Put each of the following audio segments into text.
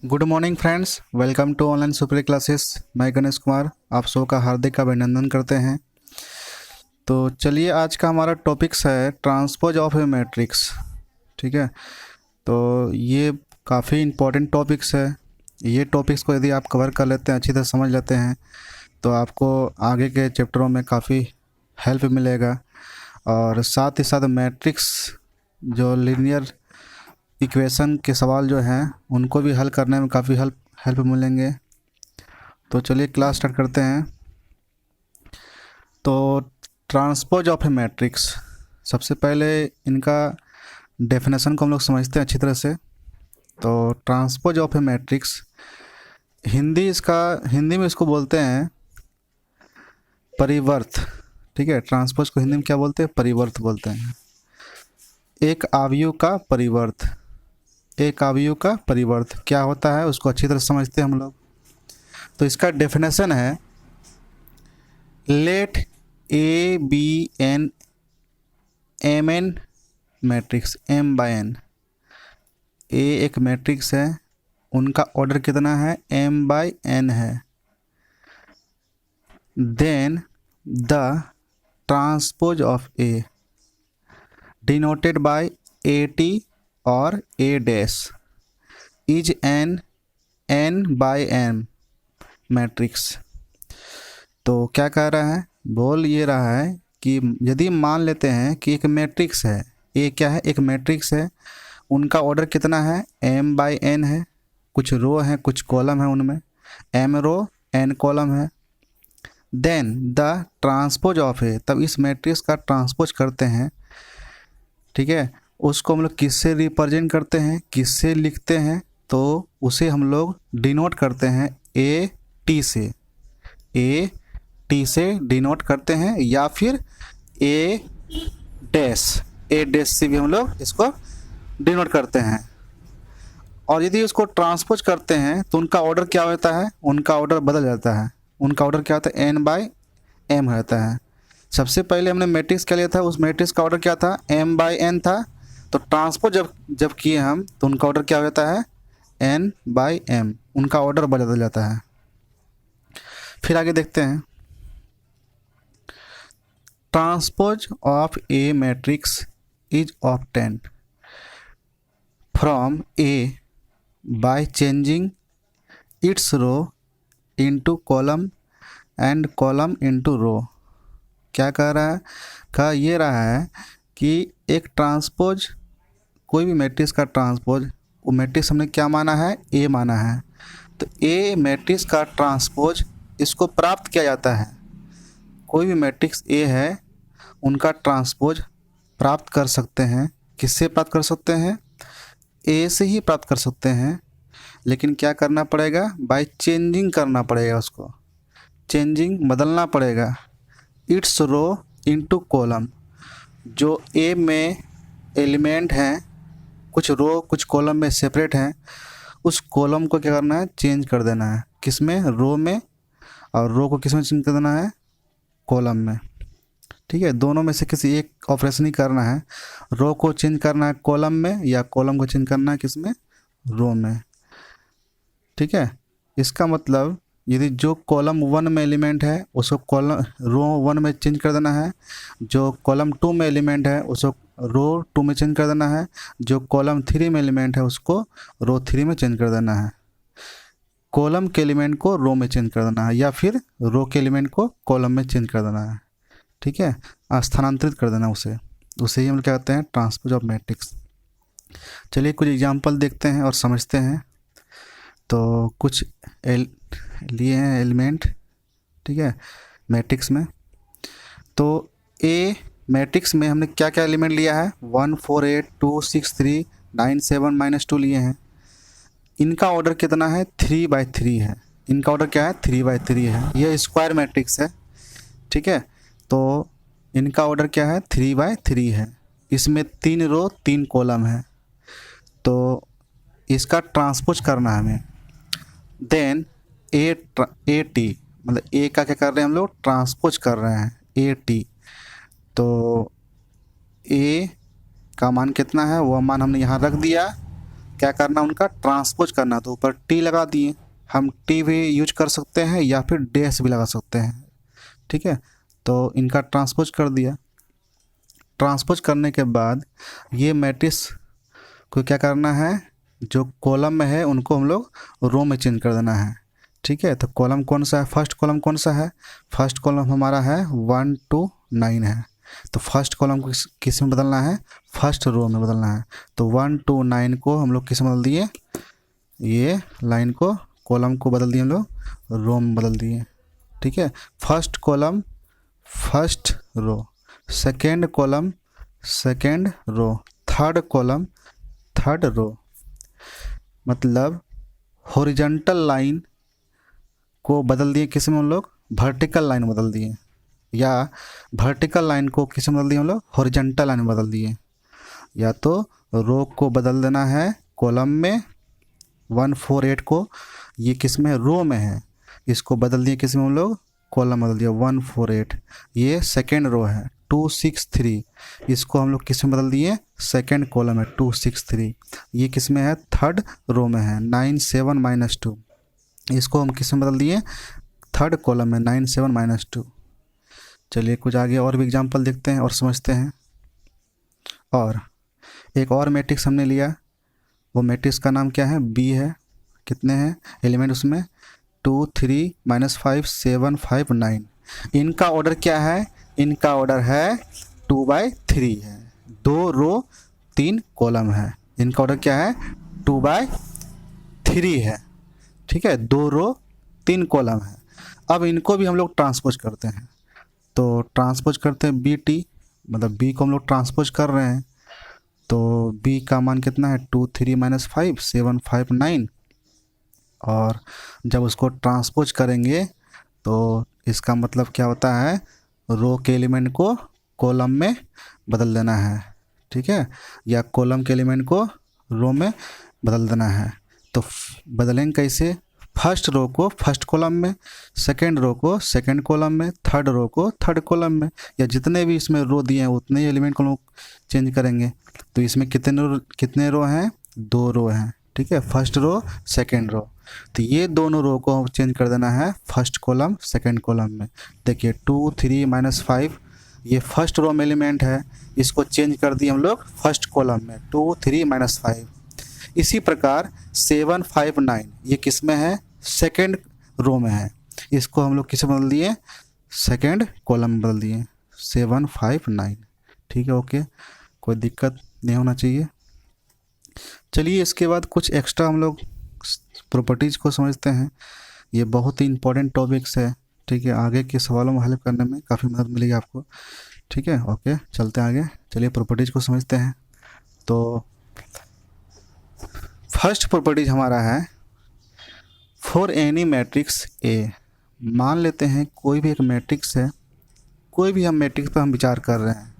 Good morning friends, welcome to online super classes. मैं गणेश कुमार आप सबका का हार्दिक अभिनंदन करते हैं। तो चलिए, आज का हमारा टॉपिक्स है ट्रांसपोज ऑफ ए मैट्रिक्स। ठीक है, तो ये काफ़ी इम्पोर्टेंट टॉपिक्स है। ये टॉपिक्स को यदि आप कवर कर लेते हैं, अच्छी तरह समझ लेते हैं, तो आपको आगे के चैप्टरों में काफ़ी हेल्प मिलेगा। और साथ ही साथ मैट्रिक्स जो लीनियर इक्वेशन के सवाल जो हैं उनको भी हल करने में काफ़ी हेल्प मिलेंगे। तो चलिए क्लास स्टार्ट करते हैं। तो ट्रांसपोज ऑफ ए मैट्रिक्स, सबसे पहले इनका डेफिनेशन को हम लोग समझते हैं अच्छी तरह से। तो transpose of A matrix, Hindi में इसको बोलते हैं परिवर्त। ठीक है, ट्रांसपोज को हिंदी में क्या बोलते हैं? परिवर्त बोलते हैं। एक अवयव का परिवर्त, एक अवयव का परिवर्त क्या होता है उसको अच्छी तरह समझते हैं हम लोग। तो इसका डेफिनेशन है, let A be an m n matrix, m by n. A एक मैट्रिक्स है, उनका ऑर्डर कितना है? एम बाय एन है। Then the transpose of A denoted by A T और A dash is an n by n matrix. तो क्या कह रहा है? बोल ये रहा है कि यदि मान लेते हैं कि एक मैट्रिक्स है, ए क्या है? एक मैट्रिक्स है, उनका ऑर्डर कितना है? एम बाय एन है। कुछ रो हैं, कुछ कॉलम है, उनमें एम रो एन कॉलम है। देन द ट्रांसपोज ऑफ ए, तब इस मैट्रिक्स का ट्रांसपोज करते हैं। ठीक है, उसको हम लोग किससे रिप्रेजेंट करते हैं, किससे लिखते हैं? तो उसे हम लोग डिनोट करते हैं ए टी से। ए टी से डिनोट करते हैं, या फिर ए डैश से भी हम लोग इसको डिनोट करते हैं। और यदि उसको ट्रांसपोज करते हैं तो उनका ऑर्डर क्या होता है? उनका ऑर्डर बदल जाता है। उनका ऑर्डर क्या होता है? एन बाय एम रहता है। सबसे पहले हमने मैट्रिक्स क्या लिया था, उस मैट्रिक्स का ऑर्डर क्या था? एम बाय एन था। तो ट्रांसपोज जब किए हम तो उनका ऑर्डर क्या होता है? N by m. उनका ऑर्डर बदल जाता है। फिर आगे देखते हैं, transpose of A matrix is obtained from A by changing its row into column and column into row. क्या कह रहा है? कह ये रहा है कि एक ट्रांसपोज, कोई भी मैट्रिक्स का ट्रांसपोज, वो मैट्रिक्स हमने क्या माना है? ए माना है। तो ए मैट्रिक्स का ट्रांसपोज इसको प्राप्त किया जाता है। कोई भी मैट्रिक्स ए है, उनका ट्रांसपोज प्राप्त कर सकते हैं। किससे प्राप्त कर सकते हैं? ए से ही प्राप्त कर सकते हैं। लेकिन क्या करना पड़ेगा? बाय चेंजिंग करना पड़ेगा, उसको चेंजिंग बदलना पड़ेगा। इट्स रो इनटू कॉलम, जो ए में एलिमेंट हैं, कुछ रो कुछ कॉलम में सेपरेट हैं, उस कॉलम को क्या करना है? चेंज कर देना है। किस में? रो में। और रो को किस में चेंज कर देना है? कॉलम में। ठीक है, दोनों में से किसी एक ऑपरेशन ही करना है। रो को चेंज करना है कॉलम में, या कॉलम को चेंज करना है किस में? रो में। ठीक है, इसका मतलब यदि जो कॉलम 1 में एलिमेंट है उसको कॉलम रो 1 में चेंज कर देना है, जो कॉलम 2 में एलिमेंट है उसको रो 2 में चेंज कर देना है, जो कॉलम 3 में एलिमेंट है उसको रो 3 में चेंज कर देना है। कॉलम के एलिमेंट को रो में चेंज कर देना है, या फिर रो के एलिमेंट को कॉलम में चेंज कर देना है। ठीक है, स्थानांतरित कर देना उसे उसे ही हम क्या कहते हैं? Transpose of matrix. चलिए कुछ एग्जांपल देखते हैं और समझते हैं। तो कुछ लिए हैं एलिमेंट, ठीक है, मैट्रिक्स में। तो ए मैट्रिक्स में हमने क्या क्या एलिमेंट लिया है? 1 4 8 2 6 3 9 7 -2 लिए हैं। इनका ऑर्डर कितना है? 3/3 है। इनका ऑर्डर क्या है? 3/3 है। ये स्क्वायर मैट्रिक्स है। ठीक है, तो इनका ऑर्डर क्या है? 3/3 है। इसमें 3 रो 3 कॉलम है। तो इसका ट्रांसपोज करना है हमें। देन ए टी, मतलब ए का क्या कर रहे हैं हम लोग? ट्रांसपोज कर रहे हैं ए टी। तो ए का मान कितना है? वह मान हमने यहाँ रख दिया। क्या करना, उनका ट्रांसपोज करना, तो ऊपर टी लगा दिए। हम टी भी यूज कर सकते हैं या फिर डैश भी लगा सकते हैं, ठीक है। तो इनका ट्रांसपोज कर दिया। ट्रांसपोज करने के बाद ये मैट्रिक्स को क्या करना है, जो कॉलम में है उनको हम लोग रो में चेंज कर देना है, ठीक है। तो कॉलम कौन सा है, फर्स्ट कॉलम कौन सा है, फर्स्ट कॉलम हमारा है 1 to 9 है। तो फर्स्ट कॉलम को किस में बदलना है, फर्स्ट रो में बदलना है। तो 1 to 9 को हम लोग किस में बदल दिए, ये लाइन को, कॉलम को बदल दिए हम लोग रो में बदल दिए, ठीक है। First column first row, second column second row, third column third row. मतलब हॉरिजॉन्टल लाइन को बदल दिए किस में हम लोग, वर्टिकल लाइन बदल दिए, या वर्टिकल लाइन को किस में बदल दिए हम लोग, हॉरिजॉन्टल लाइन में बदल दिए। या तो रो को बदल देना है कॉलम में, 148 को ये किस में, रो में है, इसको बदल दिए किस में हम लोग, कॉलम बदल दिया 148। ये सेकेंड रो है 263, इसको हम लोग किस में बदल दिए, सेकेंड कॉलम है 263। ये किस में है, थर्ड रो में है 97 - 2, इसको हम किस में बदल दिए, थर्ड कॉलम में 97 - 2। चलिए कुछ आगे और भी एग्जांपल देखते हैं और समझते हैं। और एक और मैट्रिक्स हमने लिया, वो मैट्रिक्स का नाम क्या है, बी है। कितने हैं एलिमेंट उसमें, 2 3 -5 7 5 9। इनका ऑर्डर क्या है, इनका ऑर्डर है 2/3 है, 2 रो 3 कॉलम है। इनका ऑर्डर क्या है, 2/3 है, ठीक है, 2 रो 3 कॉलम है। अब इनको भी हम लोग ट्रांसपोज करते हैं। तो ट्रांसपोज करते हैं बी टी, मतलब बी को हम लोग ट्रांसपोज कर रहे हैं। तो बी का मान कितना है, 2 3 -5 7 5 9। और जब उसको ट्रांसपोज करेंगे तो इसका मतलब क्या होता है, रो के एलिमेंट को कॉलम में बदल देना है, ठीक है, या कॉलम के एलिमेंट को रो में बदल देना है। तो बदलेंगे कैसे, फर्स्ट रो को फर्स्ट कॉलम में, सेकेंड रो को सेकेंड कॉलम में, थर्ड रो को थर्ड कॉलम में, या जितने भी इसमें रो दिए हैं उतने ही एलिमेंट को लोग चेंज करेंगे। तो इसमें कितने रो हैं, 2 रो हैं, ठीक है, फर्स्ट रो सेकेंड रो। तो ये दोनों रो को चेंज कर देना है फर्स्ट कॉलम सेकेंड कॉलम में। देखिए 2 3 -5 ये फर्स्ट रो में एलिमेंट है, इसको चेंज कर दिए हम लोग फर्स्ट कॉलम में 2 3 -5। इसी प्रकार 7 5 9 ये किस में है, सेकेंड रो में है, इसको हम लोग किस में बदल दिए, सेकेंड कॉलम में बदल दिए 7 5 9, ठीक है, ओके, कोई दिक्कत नहीं होना चाहिए। चलिए इसके बाद कुछ एक्स्ट्रा हम लोग प्रॉपर्टीज़ को समझते हैं। ये बहुत ही इंपॉर्टेंट टॉपिक्स है, ठीक है, आगे के सवालों में हल करने में काफ़ी मदद मिलेगी आपको, ठीक है, ओके, चलते हैं आगे। चलिए प्रॉपर्टीज़ को समझते हैं। तो फर्स्ट प्रॉपर्टीज हमारा है, फॉर एनी मैट्रिक्स ए। मान लेते हैं कोई भी एक मैट्रिक्स है, कोई भी हम मैट्रिक्स पर हम विचार कर रहे हैं,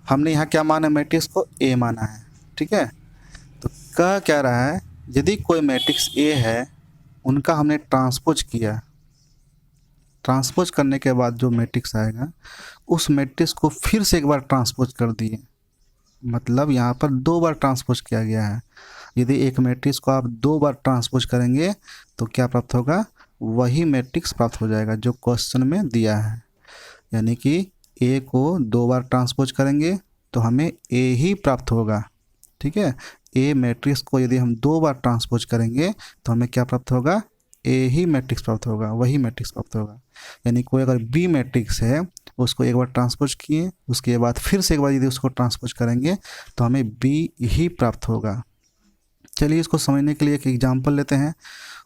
हमने यहाँ क्या माना, मैट्रिक्स को ए माना है, ठीक है। तो कह क्या रहा है, यदि कोई मैट्रिक्स ए है, उनका हमने ट्रांसपोज किया, ट्रांसपोज करने के बाद जो मैट्रिक्स आएगा उस मैट्रिक्स को फिर से एक बार ट्रांसपोज कर दिए, मतलब यहाँ पर 2 बार ट्रांसपोज किया गया है। यदि एक मैट्रिक्स को आप 2 बार ट्रांसपोज करेंगे तो क्या प्राप्त होगा, वही मैट्रिक्स प्राप्त हो जाएगा जो क्वेश्चन में दिया है। यानी कि ए को 2 बार ट्रांसपोज करेंगे तो हमें ए ही प्राप्त होगा, ठीक है। ए मैट्रिक्स को यदि हम 2 बार ट्रांसपोज करेंगे तो हमें क्या प्राप्त होगा, ए ही मैट्रिक्स प्राप्त होगा, वही मैट्रिक्स प्राप्त होगा। यानी कोई अगर बी मैट्रिक्स है, उसको एक बार ट्रांसपोज किए, उसके बाद फिर से एक बार यदि उसको ट्रांसपोज करेंगे तो हमें बी ही प्राप्त होगा। चलिए इसको समझने के लिए एक एग्जांपल लेते हैं,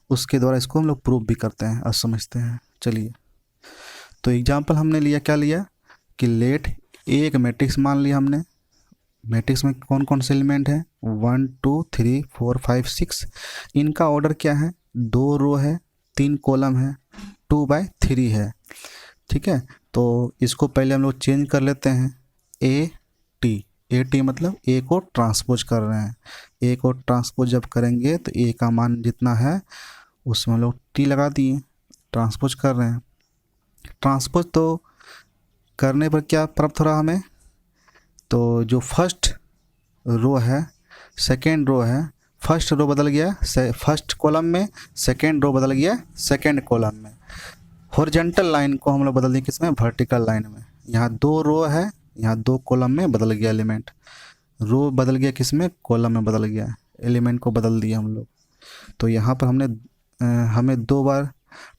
उसके द्वारा इसको हम लोग प्रूव भी करते हैं और समझते हैं। चलिए तो एग्जांपल हमने लिया, क्या लिया कि लेट एक मैट्रिक्स मान लिया हमने। मैट्रिक्स में कौन कौन से एलिमेंट हैं, 1 2 3 4 5 6। इनका ऑर्डर क्या है, 2 रो है 3 कॉलम है 2/3 है, ठीक है। तो इसको पहले हम लोग चेंज कर लेते हैं, ए टी मतलब ए को ट्रांसपोज कर रहे हैं। ए को ट्रांसपोज जब करेंगे तो ए का मान जितना है उसमें हम लोग टी लगा दिए, ट्रांसपोज कर रहे हैं। ट्रांसपोज तो करने पर क्या प्राप्त हो रहा हमें, तो जो फर्स्ट रो है सेकेंड रो है, फर्स्ट रो बदल गया फर्स्ट कॉलम में, सेकेंड रो बदल गया सेकेंड कॉलम में। हॉरिजॉन्टल लाइन को हम लोग बदल दिए किस में, वर्टिकल लाइन में। यहाँ 2 रो है, यहाँ 2 कॉलम में बदल गया एलिमेंट। रो बदल गया किस में, कॉलम में बदल गया, एलिमेंट को बदल दिया हम लोग। तो यहाँ पर हमें 2 बार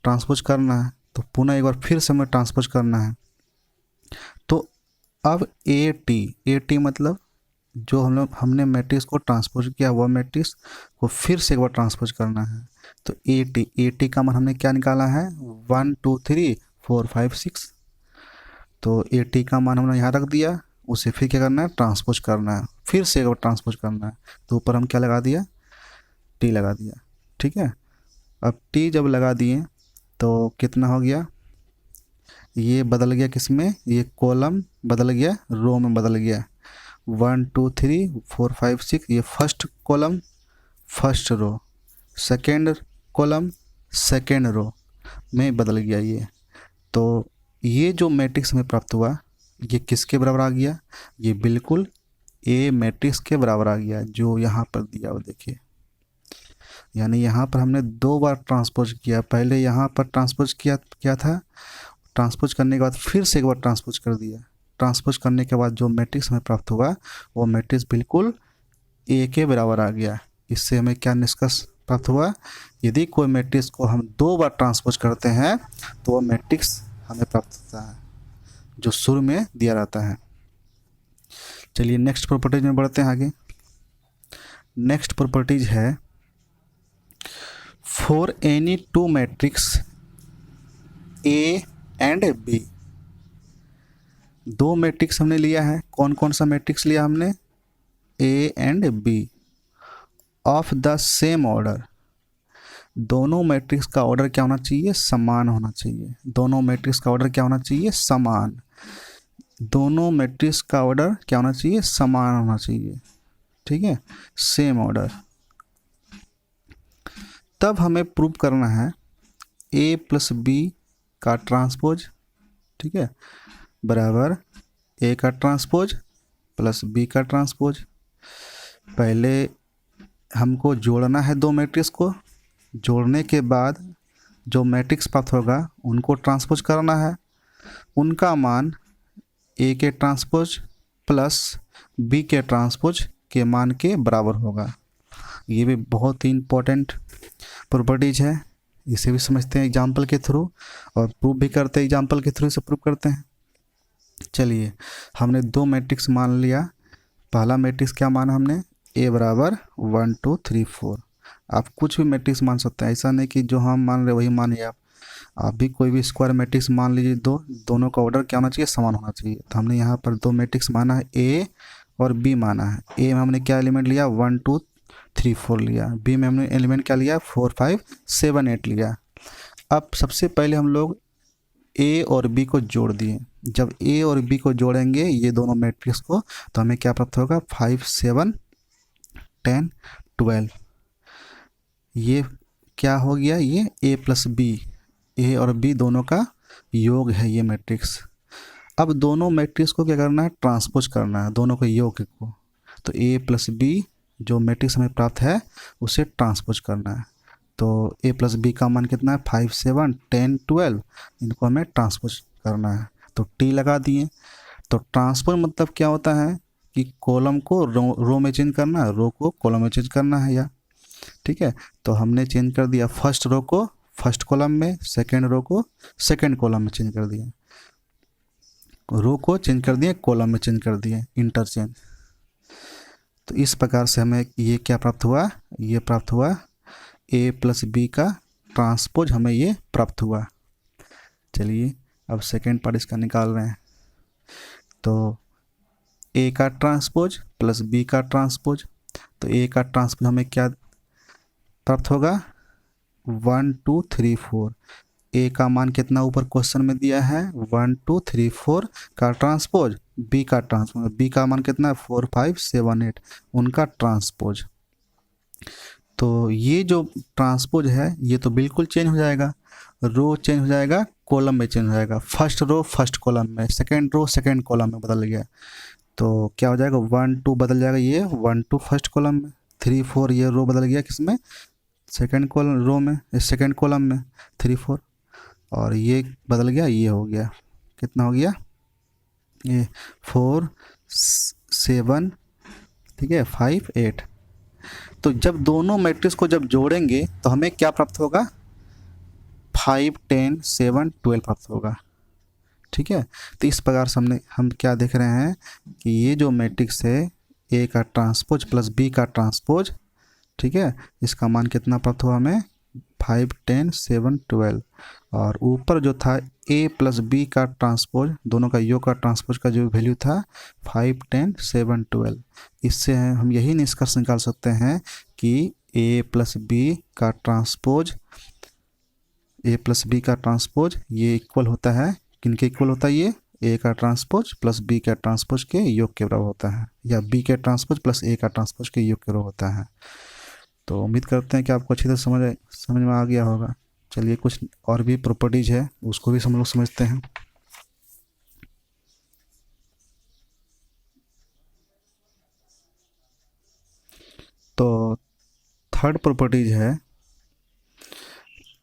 ट्रांसपोज करना है, तो पुनः एक बार फिर से हमें ट्रांसपोज करना है। तो अब ए टी मतलब जो हमने मैट्रिक्स को ट्रांसपोज किया वह मैट्रिक्स को फिर से एक बार ट्रांसपोज करना है। तो ए टी का मान हमने क्या निकाला है, 1 2 3 4 5 6। तो ए टी का मान हमने यहाँ रख दिया, उसे फिर क्या करना है, ट्रांसपोज करना है, फिर से एक बार ट्रांसपोज करना है। तो ऊपर हम क्या लगा दिया, टी लगा दिया। ठीक है, अब टी जब लगा दिए तो कितना हो गया, ये बदल गया किस में, ये कॉलम बदल गया रो में बदल गया। 1 2 3 4 5 6 ये first column first row, second column second row में बदल गया ये। तो ये जो मैट्रिक्स हमें प्राप्त हुआ ये किसके बराबर आ गया, ये बिल्कुल ए मैट्रिक्स के बराबर आ गया जो यहाँ पर दिया हुआ देखिए। यानी यहाँ पर हमने 2 बार ट्रांसपोज किया, पहले यहाँ पर ट्रांसपोज किया था, ट्रांसपोज करने के बाद फिर से एक बार ट्रांसपोज कर दिया। ट्रांसपोज करने के बाद जो मैट्रिक्स हमें प्राप्त हुआ वो मैट्रिक्स बिल्कुल ए के बराबर आ गया। इससे हमें क्या निष्कर्ष प्राप्त हुआ, यदि कोई मैट्रिक्स को हम 2 बार ट्रांसपोज करते हैं तो वह मैट्रिक्स हमें प्राप्त होता है जो शुरू में दिया रहता है। चलिए नेक्स्ट प्रॉपर्टीज में बढ़ते हैं आगे। नेक्स्ट प्रॉपर्टीज है, for any 2 matrix A and B. 2 matrix हमने लिया है, कौन कौन सा मैट्रिक्स लिया हमने, A and B of the same order. दोनों मैट्रिक्स का ऑर्डर क्या होना चाहिए, समान होना चाहिए। दोनों मैट्रिक्स का ऑर्डर क्या होना चाहिए, समान। दोनों मैट्रिक्स का ऑर्डर क्या होना चाहिए, समान होना चाहिए। ठीक है, सेम ऑर्डर। तब हमें प्रूव करना है ए प्लस बी का ट्रांसपोज, ठीक है, बराबर ए का ट्रांसपोज प्लस बी का ट्रांसपोज। पहले हमको जोड़ना है 2 मैट्रिक्स को, जोड़ने के बाद जो मैट्रिक्स प्राप्त होगा उनको ट्रांसपोज करना है, उनका मान ए के ट्रांसपोज प्लस बी के ट्रांसपोज के मान के बराबर होगा। ये भी बहुत ही इम्पोर्टेंट प्रॉपर्टीज है, इसे भी समझते हैं एग्जाम्पल के थ्रू और प्रूव भी करते हैं एग्जाम्पल के थ्रू, इसे प्रूव करते हैं। चलिए हमने 2 मैट्रिक्स मान लिया। पहला मैट्रिक्स क्या माना हमने, ए बराबर 1 2 3 4। आप कुछ भी मैट्रिक्स मान सकते हैं, ऐसा नहीं कि जो हम मान रहे वही मानिए आप भी कोई भी स्क्वायर मैट्रिक्स मान लीजिए। दोनों का ऑर्डर क्या होना चाहिए, समान होना चाहिए। तो हमने यहाँ पर 2 मैट्रिक्स माना है, ए और बी माना है। ए में हमने क्या एलिमेंट लिया, 1 2 3 4 लिया। बी में हमने एलिमेंट क्या लिया, 4 5 7 8 लिया। अब सबसे पहले हम लोग ए और बी को जोड़ दिए। जब ए और बी को जोड़ेंगे ये दोनों मैट्रिक्स को, तो हमें क्या प्राप्त होगा, 5 7 10 12। ये क्या हो गया, ये ए प्लस बी, ए और बी दोनों का योग है ये मैट्रिक्स। अब दोनों मैट्रिक्स को क्या करना है, ट्रांसपोज करना है, दोनों के योग को। तो ए प्लस बी जो मैट्रिक्स हमें प्राप्त है उसे ट्रांसपोज करना है। तो ए प्लस बी का मान कितना है, 5 7 10 12। इनको हमें ट्रांसपोज करना है, तो टी लगा दिए। तो ट्रांसपोज मतलब क्या होता है कि कॉलम को रो में चेंज करना, रो को कॉलम में चेंज करना है या, ठीक है। तो हमने चेंज कर दिया फर्स्ट रो को फर्स्ट कॉलम में, सेकेंड रो को सेकेंड कॉलम में चेंज कर दिया, रो को चेंज कर दिए कॉलम में चेंज कर दिए, इंटरचेंज। तो इस प्रकार से हमें ये क्या प्राप्त हुआ, ये प्राप्त हुआ ए प्लस बी का ट्रांसपोज, हमें ये प्राप्त हुआ। चलिए अब सेकेंड पार्ट इसका निकाल रहे हैं। तो ए का ट्रांसपोज प्लस बी का ट्रांसपोज, तो ए का ट्रांसपोज हमें क्या प्राप्त होगा, 1 2 3 4। ए का मान कितना ऊपर क्वेश्चन में दिया है, 1 2 3 4 का ट्रांसपोज, बी का ट्रांसपोज, बी का मान कितना है 4 5 7 8, उनका ट्रांसपोज। तो ये जो ट्रांसपोज है ये तो बिल्कुल चेंज हो जाएगा, रो चेंज हो जाएगा, कॉलम में चेंज हो जाएगा। फर्स्ट रो फर्स्ट कॉलम में, सेकेंड रो सेकेंड कॉलम में बदल गया। तो क्या हो जाएगा, 1 2 बदल जाएगा, ये 1 2 फर्स्ट कॉलम में, 3 4 ये रो बदल गया किस में, सेकंड कॉलम रो में, सेकंड कॉलम में 3 4, और ये बदल गया, ये हो गया, कितना हो गया ये 4 7, ठीक है 5 8। तो जब दोनों मैट्रिक्स को जब जोड़ेंगे तो हमें क्या प्राप्त होगा, 5 10 7 12 प्राप्त होगा, ठीक है। तो इस प्रकार से हम क्या देख रहे हैं कि ये जो मैट्रिक्स है ए का ट्रांसपोज प्लस बी का ट्रांसपोज, ठीक है, इसका मान कितना प्राप्त हुआ हमें, 5 10 7 12, और ऊपर जो था ए प्लस बी का ट्रांसपोज, दोनों का योग का ट्रांसपोज का जो वैल्यू था 5 10 7 12। इससे हम यही निष्कर्ष निकाल सकते हैं कि ए प्लस बी का ट्रांसपोज, ए प्लस बी का ट्रांसपोज ये इक्वल होता है, किनके इक्वल होता है, ये ए का ट्रांसपोज प्लस बी का ट्रांसपोज के योग के बराबर होता है, या बी के ट्रांसपोज प्लस ए का ट्रांसपोज के योग के बराबर होता है। तो उम्मीद करते हैं कि आपको अच्छी तरह समझ में आ गया होगा। चलिए कुछ और भी प्रॉपर्टीज है उसको भी हम लोग समझते हैं। तो थर्ड प्रॉपर्टीज है,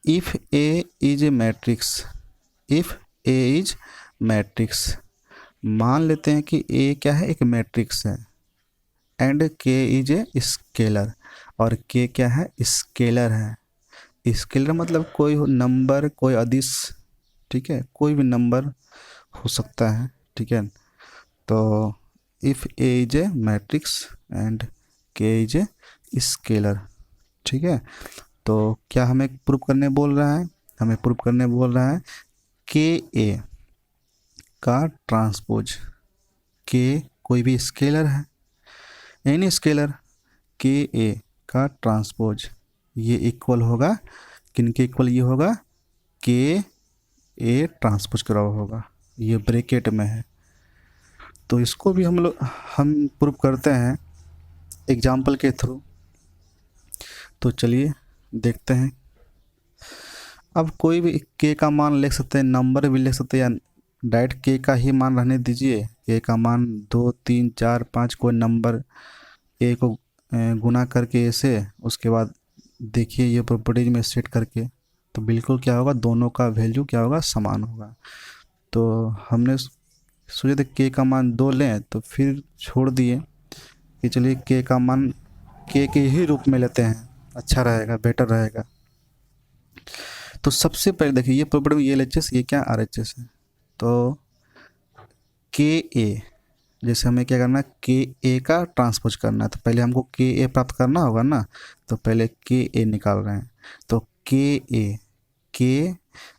if A is a matrix, if A is matrix, मान लेते हैं कि ए क्या है, एक मैट्रिक्स है, एंड के इज ए स्केलर, और के क्या है, स्केलर है। स्केलर मतलब कोई नंबर, कोई अदिश, ठीक है, कोई भी नंबर हो सकता है, ठीक है। तो if A is a matrix and के इज ए स्केलर, ठीक है। तो क्या हमें प्रूव करने बोल रहा है, हमें प्रूव करने बोल रहा है के ए का ट्रांसपोज, के कोई भी स्केलर है, एनी स्केलर, के ए का ट्रांसपोज ये इक्वल होगा, किनके इक्वल ये होगा, के ए ट्रांसपोज के बराबर होगा, ये ब्रैकेट में है। तो इसको भी हम प्रूव करते हैं एग्जाम्पल के थ्रू। तो चलिए देखते हैं। अब कोई भी के का मान लिख सकते हैं, नंबर भी लिख सकते हैं, या डायरेक्ट के का ही मान रहने दीजिए, के का मान 2 3 4 5 कोई नंबर ए को गुना करके ऐसे, उसके बाद देखिए ये प्रॉपर्टीज में सेट करके, तो बिल्कुल क्या होगा, दोनों का वैल्यू क्या होगा, समान होगा। तो हमने सोचे थे के का मान 2 लें, तो फिर छोड़ दिए कि चलिए के का मान के ही रूप में लेते हैं, अच्छा रहेगा, बेटर रहेगा। तो सबसे पहले देखिए ये प्रॉपर्टी में ये LHS, ये क्या RHS है। तो के ए, जैसे हमें क्या करना है, के ए का ट्रांसपोज करना है, तो पहले हमको के ए प्राप्त करना होगा ना, तो पहले के ए निकाल रहे हैं। तो के ए, के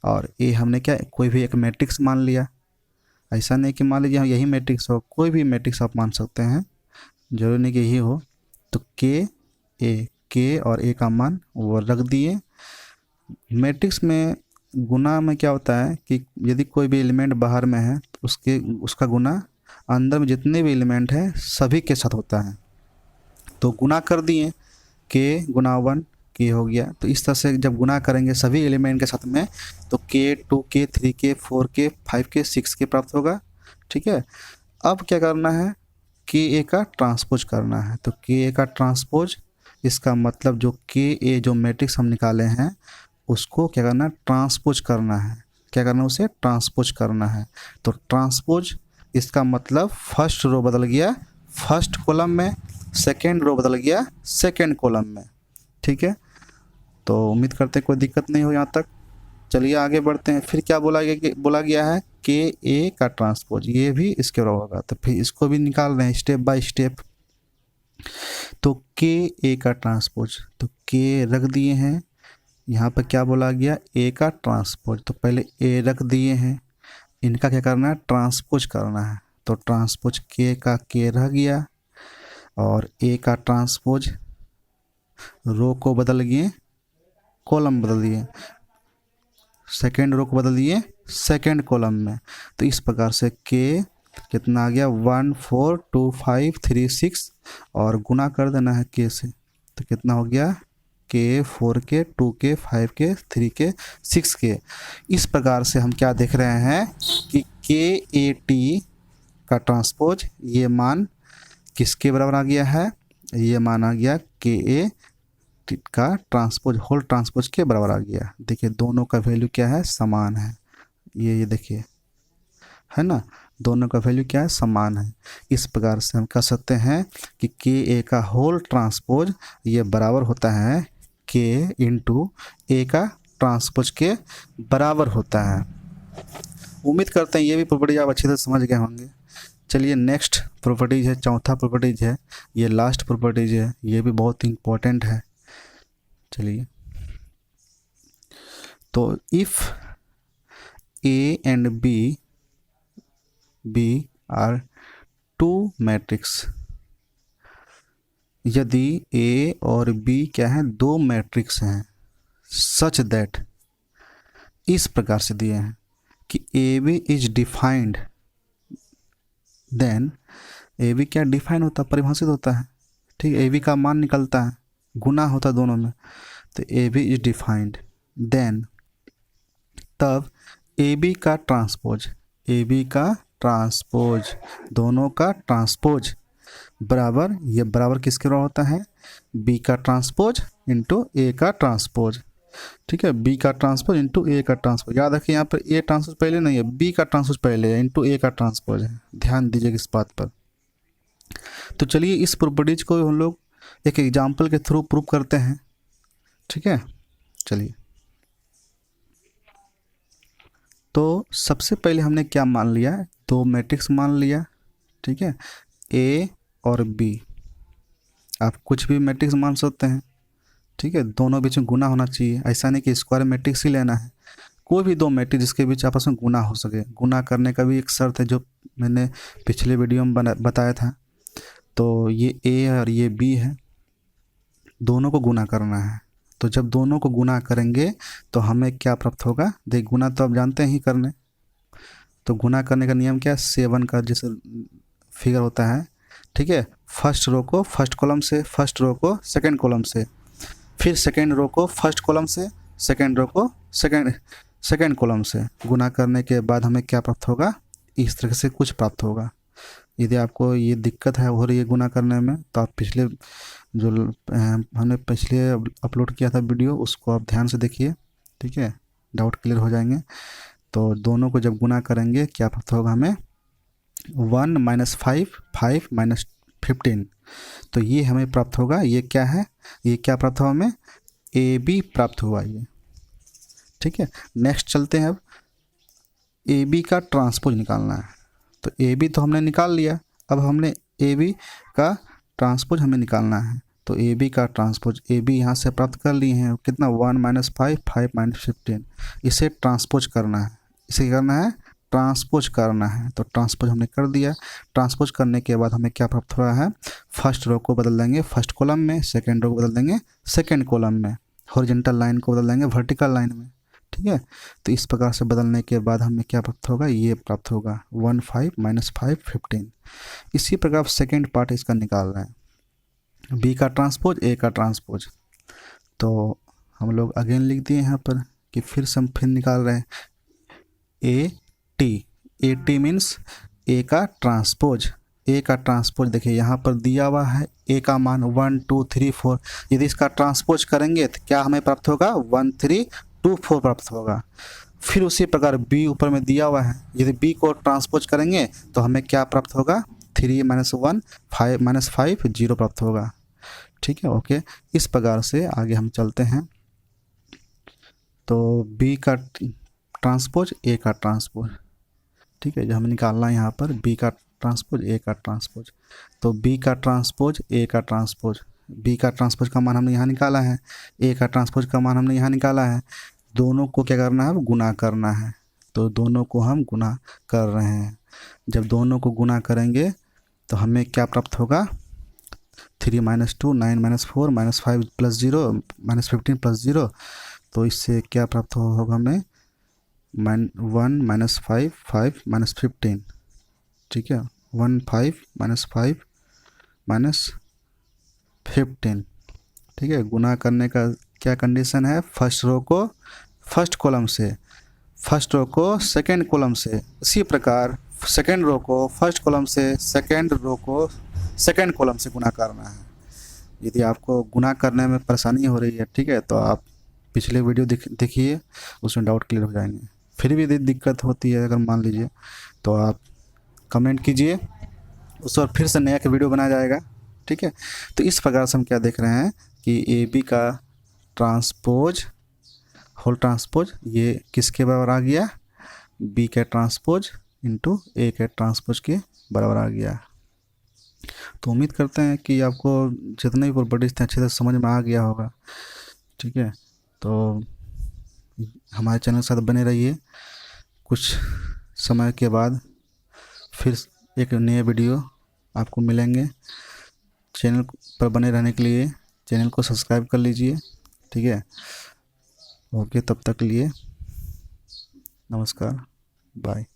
और ए हमने क्या, कोई भी एक मैट्रिक्स मान लिया, ऐसा नहीं कि मान लीजिए यही मैट्रिक्स हो, कोई भी मैट्रिक्स आप मान सकते हैं, जरूरी नहीं कि यही हो। तो के ए, के और ए का मान वो रख दिए। मैट्रिक्स में गुना में क्या होता है कि यदि कोई भी एलिमेंट बाहर में है तो उसका गुना अंदर में जितने भी एलिमेंट हैं सभी के साथ होता है। तो गुना कर दिए, के गुना 1 के हो गया। तो इस तरह से जब गुना करेंगे सभी एलिमेंट के साथ में, तो के 2 के 3 के 4 के 5 के 6 के प्राप्त होगा, ठीक है। अब क्या करना है, के ए का ट्रांसपोज करना है। तो के ए का ट्रांसपोज, इसका मतलब जो के ए जो मैट्रिक्स हम निकाले हैं उसको क्या करना है, ट्रांसपोज करना है। क्या करना है, उसे ट्रांसपोज करना है। तो ट्रांसपोज, इसका मतलब फर्स्ट रो बदल गया फर्स्ट कॉलम में, सेकेंड रो बदल गया सेकेंड कॉलम में, ठीक है। तो उम्मीद करते हैं कोई दिक्कत नहीं हो यहाँ तक। चलिए आगे बढ़ते हैं। फिर क्या बोला गया है, के ए का ट्रांसपोज, ये भी इसके बराबर होगा। तो फिर इसको भी निकाल रहे हैं स्टेप बाय स्टेप। तो के ए का ट्रांसपोज, तो के रख दिए हैं, यहाँ पर क्या बोला गया, ए का ट्रांसपोज, तो पहले ए रख दिए हैं, इनका क्या करना है, ट्रांसपोज करना है। तो ट्रांसपोज के का के रह गया, और ए का ट्रांसपोज रो को बदल दिए, कॉलम बदल दिए, सेकेंड रो को बदल दिए सेकेंड कॉलम में। तो इस प्रकार से के कितना आ गया, 1 4 2 5 3 6, और गुना कर देना है के से, तो कितना हो गया, के 4 के 2 के 5 के 3 के 6 के। इस प्रकार से हम क्या देख रहे हैं कि के ए टी का ट्रांसपोज ये मान किसके बराबर आ गया है, ये माना गया के ए का ट्रांसपोज होल ट्रांसपोज के बराबर आ गया। देखिए दोनों का वैल्यू क्या है, समान है। ये देखिए है ना, दोनों का वैल्यू क्या है, समान है। इस प्रकार से हम कह सकते हैं कि के ए का होल ट्रांसपोज ये बराबर होता है के इंटू ए का ट्रांसपोज के बराबर होता है। उम्मीद करते हैं ये भी प्रॉपर्टी आप अच्छी तरह समझ गए होंगे। चलिए नेक्स्ट प्रॉपर्टीज है, चौथा प्रॉपर्टीज है, ये लास्ट प्रॉपर्टीज है, ये भी बहुत इंपॉर्टेंट है। चलिए, तो if A and B are two matrix, यदि ए और बी क्या है, दो मैट्रिक्स हैं, सच दैट, इस प्रकार से दिए हैं कि A B is defined, then A B क्या डिफाइन होता है, परिभाषित होता है। ठीक है, ए बी का मान निकलता है, गुना होता है दोनों में, तो A B is defined, then तब ए बी का ट्रांसपोज, ए बी का ट्रांसपोज, दोनों का ट्रांसपोज बराबर, ये बराबर किसके बराबर होता है, बी का ट्रांसपोज इंटू ए का ट्रांसपोज। ठीक है, बी का ट्रांसपोज इंटू ए का ट्रांसपोज। याद रखिए यहाँ पर ए ट्रांसपोज पहले नहीं है, बी का ट्रांसपोज पहले है, इंटू ए का ट्रांसपोज है। ध्यान दीजिएगा इस बात पर। तो चलिए इस प्रॉपर्टीज को हम लोग एक एग्जाम्पल के थ्रू प्रूव करते हैं। ठीक है, चलिए, तो सबसे पहले हमने क्या मान लिया, दो मैट्रिक्स मान लिया। ठीक है, ए और बी, आप कुछ भी मैट्रिक्स मान सकते हैं। ठीक है, दोनों बीच में गुना होना चाहिए, ऐसा नहीं कि स्क्वायर मैट्रिक्स ही लेना है, कोई भी दो मैट्रिक्स जिसके बीच आपस में गुना हो सके। गुना करने का भी एक शर्त है जो मैंने पिछले वीडियो में बताया था। तो ये ए और ये बी है, दोनों को गुना करना है। तो जब दोनों को गुना करेंगे तो हमें क्या प्राप्त होगा, देख गुना तो आप जानते हैं ही करने, तो गुना करने का नियम क्या है, 7 का जैसे फिगर होता है। ठीक है, फर्स्ट रो को फर्स्ट कॉलम से, फर्स्ट रो को सेकंड कॉलम से, फिर सेकंड रो को फर्स्ट कॉलम से, सेकंड रो को सेकंड कॉलम से गुना करने के बाद हमें क्या प्राप्त होगा, इस तरह से कुछ प्राप्त होगा। यदि आपको ये दिक्कत है हो रही है गुना करने में, तो आप पिछले जो हमने पिछले अपलोड किया था वीडियो, उसको आप ध्यान से देखिए। ठीक है, डाउट क्लियर हो जाएंगे। तो दोनों को जब गुना करेंगे क्या प्राप्त होगा हमें, 1 - 5, 5 - 15, तो ये हमें प्राप्त होगा। ये क्या है, ये क्या प्राप्त हुआ हमें, ए बी प्राप्त हुआ ये। ठीक है, नेक्स्ट चलते हैं। अब ए बी का ट्रांसपोज निकालना है, तो ए बी तो हमने निकाल लिया, अब हमने ए बी का ट्रांसपोज हमें निकालना है। तो ए बी का ट्रांसपोज, ए बी यहाँ से प्राप्त कर लिए हैं, कितना 1 - 5, 5 - 15, इसे ट्रांसपोज करना है, इसे करना है ट्रांसपोज करना है। तो ट्रांसपोज हमने कर दिया। ट्रांसपोज करने के बाद हमें क्या प्राप्त हो रहा है, फर्स्ट रो को बदल देंगे फर्स्ट कॉलम में, सेकंड रो को बदल देंगे सेकंड कॉलम में, हॉरिजॉन्टल लाइन को बदल देंगे वर्टिकल लाइन में। ठीक है, तो इस प्रकार से बदलने के बाद हमें क्या प्राप्त होगा, ये प्राप्त होगा 1 5 - 5 15। इसी प्रकार सेकेंड पार्ट इसका निकाल रहे हैं, बी का ट्रांसपोज ए का ट्रांसपोज। तो हम लोग अगेन लिख दिए यहाँ पर कि फिर से हम फिर निकाल रहे हैं ए टी मीन्स ए का ट्रांसपोज। ए का ट्रांसपोज देखिए यहाँ पर दिया हुआ है, ए का मान 1 2 3 4, यदि इसका ट्रांसपोज करेंगे तो क्या हमें प्राप्त होगा, 1 3 2 4 प्राप्त होगा। फिर उसी प्रकार बी ऊपर में दिया हुआ है, यदि बी को ट्रांसपोज करेंगे तो हमें क्या प्राप्त होगा, 3 - 1 5 - 5 0 प्राप्त होगा। ठीक है, ओके, इस प्रकार से आगे हम चलते हैं। तो बी का ट्रांसपोज ए का ट्रांसपोज, ठीक है, जो हमें निकालना है यहाँ पर बी का ट्रांसपोज ए का ट्रांसपोज। तो बी का ट्रांसपोज ए का ट्रांसपोज, बी का ट्रांसपोज का मान हमने यहाँ निकाला है, ए का ट्रांसपोज का मान हमने यहाँ निकाला है, दोनों को क्या करना है, गुना करना है। तो दोनों को हम गुना कर रहे हैं। जब दोनों को गुना करेंगे तो हमें क्या प्राप्त होगा, 3 - 2 9 - 4 - 5 + 0 - 15 + 0। तो इससे क्या प्राप्त होगा हमें, 1 - 5 5 - 15। ठीक है, 1 5 - 5 - 15। ठीक है, गुना करने का क्या कंडीशन है, फर्स्ट रो को फर्स्ट कॉलम से, फर्स्ट रो को सेकंड कॉलम से, इसी प्रकार सेकंड रो को फर्स्ट कॉलम से, सेकंड रो को सेकंड कॉलम से गुना करना है। यदि आपको गुणा करने में परेशानी हो रही है, ठीक है, तो आप पिछले वीडियो देखिए, उसमें डाउट क्लियर हो जाएंगे। फिर भी यदि दिक्कत होती है अगर मान लीजिए, तो आप कमेंट कीजिए, उस पर फिर से नया एक वीडियो बनाया जाएगा, ठीक है। तो इस प्रकार से हम क्या देख रहे हैं कि ए बी का ट्रांसपोज, होल ट्रांसपोज ये किसके बराबर आ गया, बी के ट्रांसपोज इंटू ए के ट्रांसपोज के बराबर आ गया। तो उम्मीद करते हैं कि आपको जितने भी प्रॉपर्टीज थे अच्छे से समझ में आ गया होगा, ठीक है। तो हमारे चैनल के साथ बने रहिए, कुछ समय के बाद फिर एक नए वीडियो आपको मिलेंगे। चैनल पर बने रहने के लिए चैनल को सब्सक्राइब कर लीजिए, ठीक है। ओके, तब तक के लिए नमस्कार, बाय।